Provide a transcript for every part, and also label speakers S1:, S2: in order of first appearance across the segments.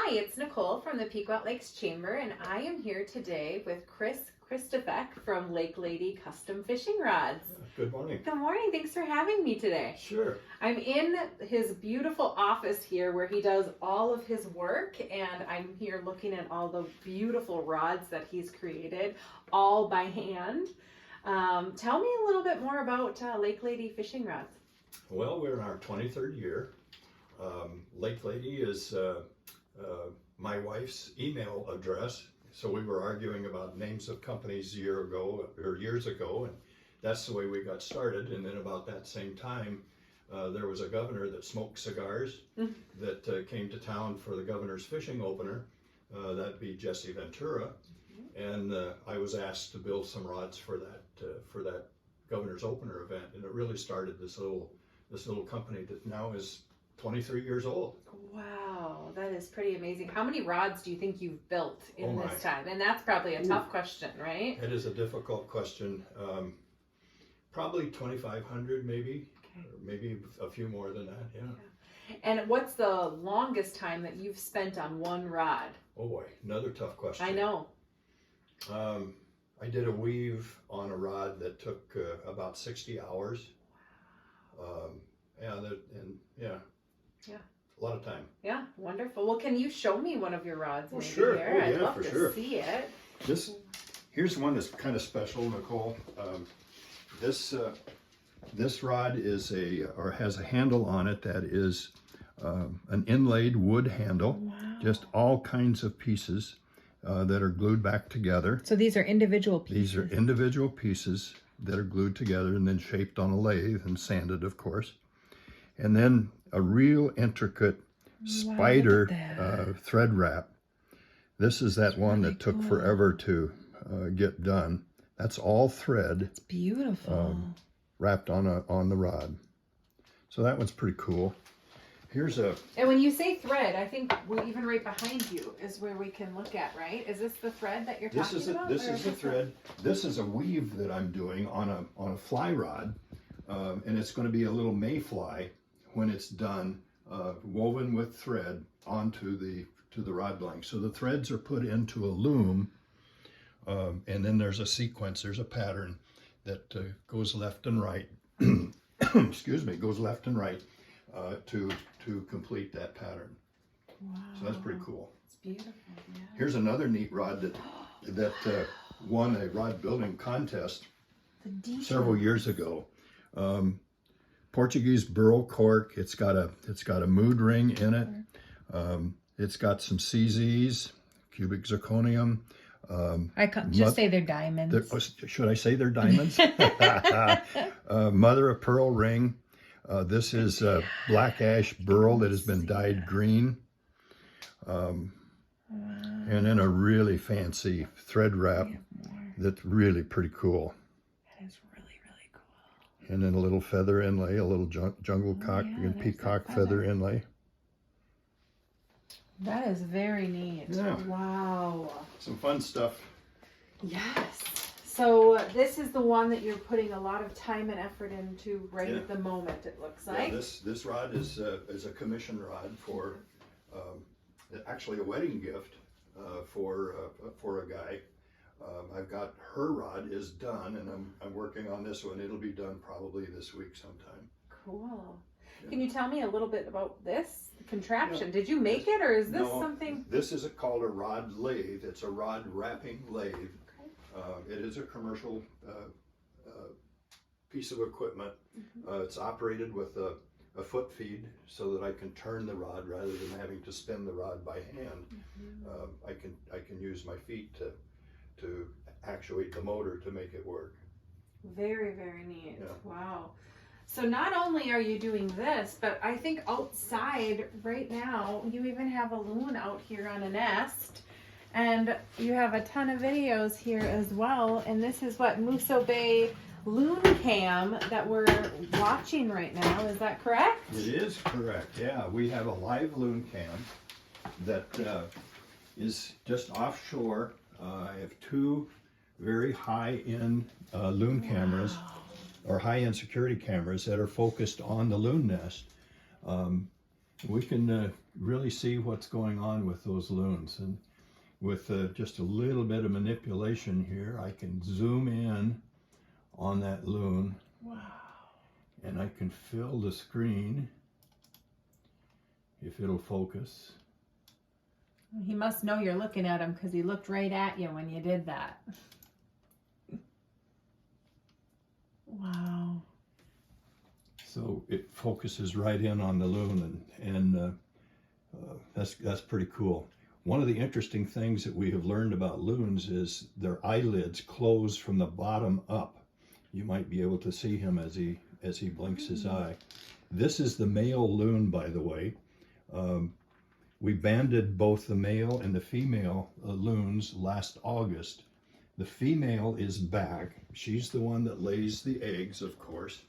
S1: Hi, it's Nicole from the Pequot Lakes Chamber, and I am here today with Kris Kristofek from LakeLady Custom Fishing Rods.
S2: Good morning.
S1: Good morning. Thanks for having me today.
S2: Sure.
S1: I'm in his beautiful office here where he does all of his work, and I'm here looking at all the beautiful rods that he's created, all by hand. Tell me a little bit more about LakeLady Fishing Rods.
S2: Well, we're in our 23rd year. LakeLady is my wife's email address. So we were arguing about names of companies years ago, and that's the way we got started. And then about that same time, there was a governor that smoked cigars that came to town for the governor's fishing opener. That'd be Jesse Ventura, and I was asked to build some rods for that governor's opener event, and it really started this little company that now is 23 years old.
S1: Wow, that is pretty amazing. How many rods do you think you've built in this time? And that's probably a tough question, right?
S2: It is a difficult question. Probably 2,500 maybe, or maybe a few more than that, yeah.
S1: And what's the longest time that you've spent on one rod?
S2: Oh boy, another tough question.
S1: I know.
S2: I did a weave on a rod that took about 60 hours. Yeah, a lot of time.
S1: Yeah, wonderful. Well, can you show me one of your rods?
S2: Oh,
S1: maybe
S2: sure.
S1: Here?
S2: Oh, yeah,
S1: I'd love
S2: for
S1: to
S2: sure.
S1: see it.
S2: Here's one that's kind of special, Nicole. This rod has a handle on it that is an inlaid wood handle.
S1: Wow.
S2: Just all kinds of pieces that are glued back together.
S1: So these are individual pieces.
S2: These are individual pieces that are glued together and then shaped on a lathe and sanded, of course. And then a real intricate spider thread wrap. This is that one that took forever to get done. That's all thread.
S1: It's beautiful.
S2: Wrapped on the rod. So that one's pretty cool.
S1: And when you say thread, I think even right behind you is where we can look at, right? Is this the thread that you're talking about?
S2: This is the thread. This is a weave that I'm doing on a fly rod, and it's going to be a little mayfly when it's done, woven with thread onto the rod blank. So the threads are put into a loom, and then there's a sequence. There's a pattern that goes left and right. Excuse me, goes left and right to complete that pattern.
S1: Wow.
S2: So that's pretty cool.
S1: It's beautiful. Yeah.
S2: Here's another neat rod that won a rod building contest several years ago. Portuguese burl cork. It's got a mood ring in it. It's got some CZs, cubic zirconium.
S1: I can't just say they're diamonds.
S2: Should I say they're diamonds? Mother of pearl ring. This is black ash burl that has been dyed green. And then a really fancy thread wrap that's really pretty cool.
S1: That is really, really cool.
S2: And then a little feather inlay, a little jungle cock and peacock feather inlay.
S1: That is very neat.
S2: Yeah.
S1: Wow.
S2: Some fun stuff.
S1: Yes. So this is the one that you're putting a lot of time and effort into right at the moment, it looks like.
S2: Yeah, this rod is a commission rod for actually a wedding gift for a guy. I've got her rod is done, and I'm working on this one. It'll be done probably this week sometime.
S1: Cool. Yeah. Can you tell me a little bit about this contraption? Yeah. Did you make it, or is this something?
S2: This is called a rod lathe. It's a rod wrapping lathe. It is a commercial piece of equipment. It's operated with a foot feed so that I can turn the rod rather than having to spin the rod by hand. I can use my feet to actuate the motor to make it work.
S1: Very, very neat.
S2: Yeah.
S1: Wow. So not only are you doing this, but I think outside right now, you even have a loon out here on a nest. And you have a ton of videos here as well. And this is what Mousseaubay Loon Cam that we're watching right now. Is that correct?
S2: It is correct. Yeah, we have a live loon cam that is just offshore. I have two very high-end loon cameras, or high-end security cameras that are focused on the loon nest. We can really see what's going on with those loons. And with just a little bit of manipulation here, I can zoom in on that loon.
S1: Wow.
S2: And I can fill the screen if it'll focus.
S1: He must know you're looking at him because he looked right at you when you did that. Wow.
S2: So it focuses right in on the loon, and that's pretty cool. One of the interesting things that we have learned about loons is their eyelids close from the bottom up. You might be able to see him as he blinks his eye. This is the male loon, by the way. We banded both the male and the female loons last August. The female is back. She's the one that lays the eggs, of course.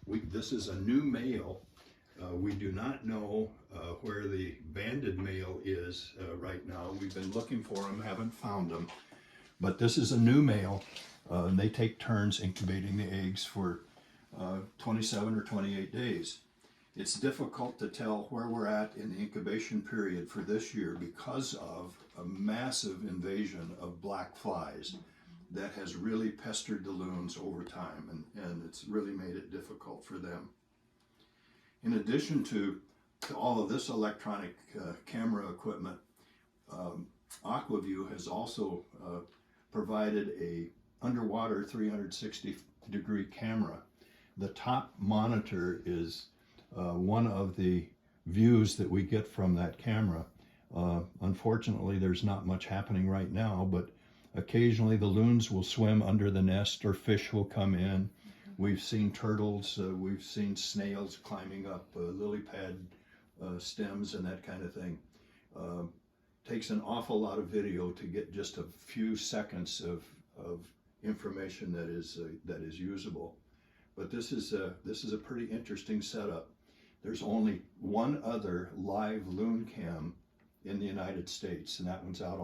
S2: This is a new male. We do not know where the banded male is right now. We've been looking for him, haven't found him. But this is a new male. And they take turns incubating the eggs for 27 or 28 days. It's difficult to tell where we're at in the incubation period for this year because of a massive invasion of black flies that has really pestered the loons over time, and it's really made it difficult for them. In addition to all of this electronic camera equipment, Aquaview has also provided a underwater 360-degree camera. The top monitor is one of the views that we get from that camera. Unfortunately, there's not much happening right now, but occasionally the loons will swim under the nest or fish will come in. We've seen turtles, we've seen snails climbing up lily pad stems and that kind of thing. Takes an awful lot of video to get just a few seconds of information that is usable. But this is a pretty interesting setup. There's only one other live loon cam in the United States, and that one's out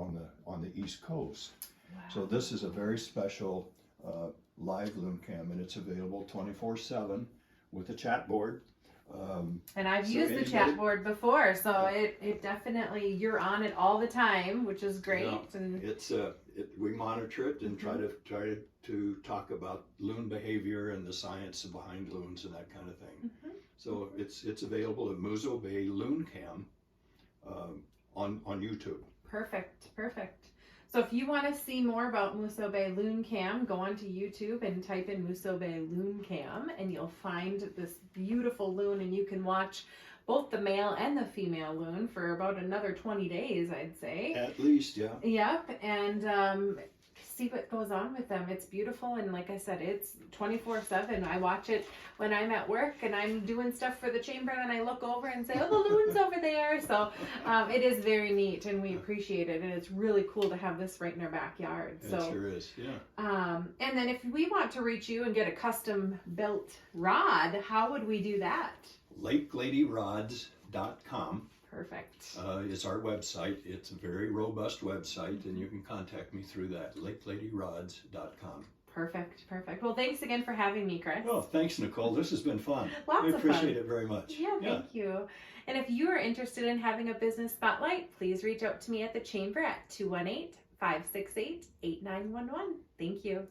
S2: on the East Coast.
S1: Wow.
S2: So this is a very special live loon cam, and it's available 24/7 with a chat board.
S1: And I've used the chat board before, so it definitely, you're on it all the time, which is great.
S2: Yeah,
S1: and
S2: we monitor it and try to talk about loon behavior and the science behind loons and that kind of thing. So it's available at Mousseaubay Loon Cam on YouTube.
S1: Perfect. So if you want to see more about Mousseaubay Loon Cam, go onto YouTube and type in Mousseaubay Loon Cam, and you'll find this beautiful loon, and you can watch both the male and the female loon for about another 20 days, I'd say.
S2: At least, yeah.
S1: Yep, and see what goes on with them. It's beautiful, and like I said, it's 24/7. I watch it when I'm at work and I'm doing stuff for the chamber, and I look over and say, oh, the loon's over there. So it is very neat, and we appreciate it, and it's really cool to have this right in our backyard.
S2: It
S1: So
S2: sure is, yeah.
S1: and then if we want to reach you and get a custom built rod, how would we do that?
S2: LakeLadyRods.com
S1: Perfect.
S2: is our website. It's a very robust website, and you can contact me through that, LakeLadyRods.com.
S1: Perfect. Well, thanks again for having me, Kris.
S2: Oh, thanks, Nicole. This has been fun.
S1: Lots
S2: I
S1: of fun.
S2: appreciate it very much.
S1: Yeah, thank you. And if you are interested in having a business spotlight, please reach out to me at the chamber at 218-568-8911. Thank you.